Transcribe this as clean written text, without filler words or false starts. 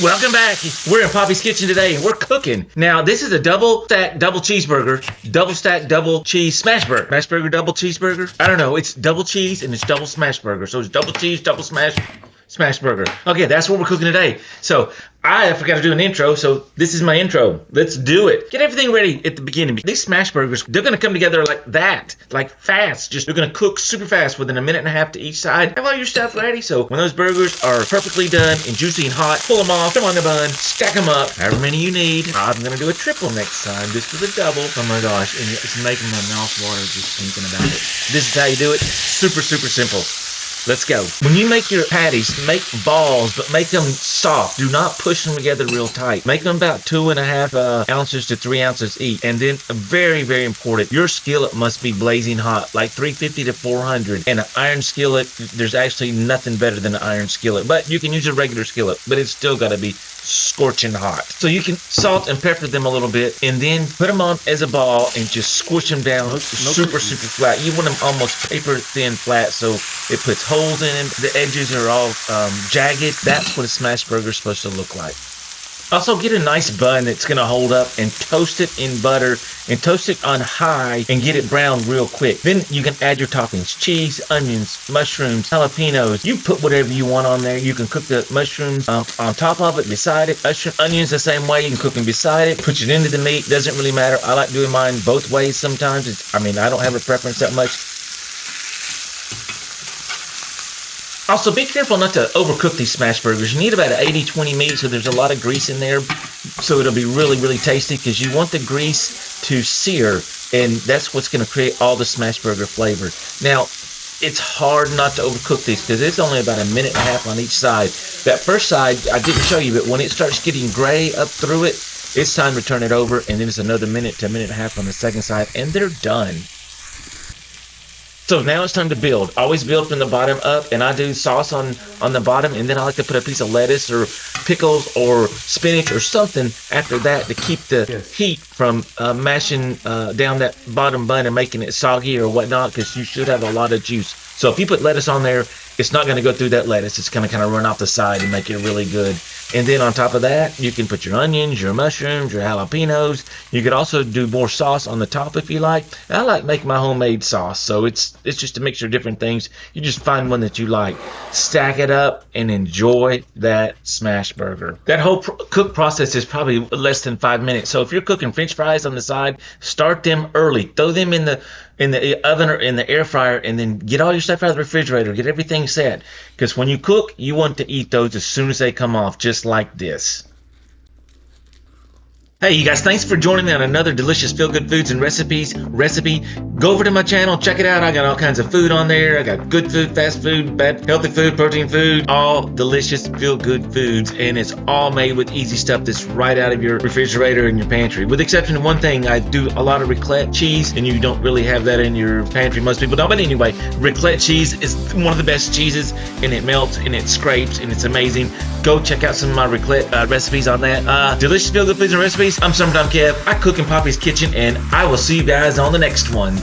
Welcome back. We're in Poppy's kitchen today and we're cooking. Now, this is a double stack, double cheeseburger, double stack, double cheese smashburger. Smashburger, double cheeseburger? I don't know. It's double cheese and it's double smashburger. So it's double cheese, double smashburger. Okay, that's what we're cooking today. So I forgot to do an intro, so this is my intro. Let's do it. Get everything ready at the beginning. These smashburgers, they're gonna come together like that, like fast. They're gonna cook super fast within a minute and a half to each side. Have all your stuff ready, so when those burgers are perfectly done and juicy and hot, pull them off, put them on the bun, stack them up, however many you need. I'm gonna do a triple next time, just for the double. Oh my gosh, and it's making my mouth water just thinking about it. This is how you do it. Super, super simple. Let's go. When you make your patties, make balls, but make them soft. Do not push them together real tight. Make them about 2.5 ounces to 3 ounces each. And then, very, very important, your skillet must be blazing hot, like 350 to 400. And an iron skillet, there's actually nothing better than an iron skillet. But you can use a regular skillet, but it's still got to be scorching hot. So you can salt and pepper them a little bit and then put them on as a ball and just squish them down super flat. You want them almost paper thin flat so it puts holes in them. The edges are all jagged. That's what a smash burger is supposed to look like. Also, get a nice bun that's going to hold up and toast it in butter and toast it on high and get it brown real quick. Then you can add your toppings, cheese, onions, mushrooms, jalapenos. You put whatever you want on there. You can cook the mushrooms on top of it, beside it. Onions the same way. You can cook them beside it. Put it into the meat. Doesn't really matter. I like doing mine both ways sometimes. I don't have a preference that much. Also, be careful not to overcook these smash burgers. You need about an 80-20 meat, so there's a lot of grease in there. So it'll be really, really tasty because you want the grease to sear, and that's what's going to create all the smash burger flavor. Now, it's hard not to overcook these because it's only about 1.5 minutes on each side. That first side, I didn't show you, but when it starts getting gray up through it, it's time to turn it over, and then it's another 1 to 1.5 minutes on the second side, and they're done. So now it's time to build. Always build from the bottom up, and I do sauce on the bottom, and then I like to put a piece of lettuce or pickles or spinach or something after that to keep the heat from mashing down that bottom bun and making it soggy or whatnot, because you should have a lot of juice. So if you put lettuce on there, it's not going to go through that lettuce. It's going to kind of run off the side and make it really good. And then on top of that, you can put your onions, your mushrooms, your jalapenos. You could also do more sauce on the top if you like. I like making my homemade sauce, so it's just a mixture of different things. You just find one that you like. Stack it up and enjoy that smash burger. That whole cook process is probably less than 5 minutes. So if you're cooking French fries on the side, start them early. Throw them in the oven or in the air fryer, and then get all your stuff out of the refrigerator. Get everything set, because when you cook, you want to eat those as soon as they come off, just like this. Hey, you guys, thanks for joining me on another delicious Feel Good Foods and recipe. Go over to my channel, check it out. I got all kinds of food on there. I got good food, fast food, bad, healthy food, protein food, all delicious Feel Good Foods, and it's all made with easy stuff that's right out of your refrigerator and your pantry. With the exception of one thing, I do a lot of raclette cheese, and you don't really have that in your pantry. Most people don't, but anyway, raclette cheese is one of the best cheeses, and it melts, and it scrapes, and it's amazing. Go check out some of my raclette recipes on that. Delicious Feel Good Foods and recipes. I'm Summertime Kev. I cook in Poppy's kitchen, and I will see you guys on the next one.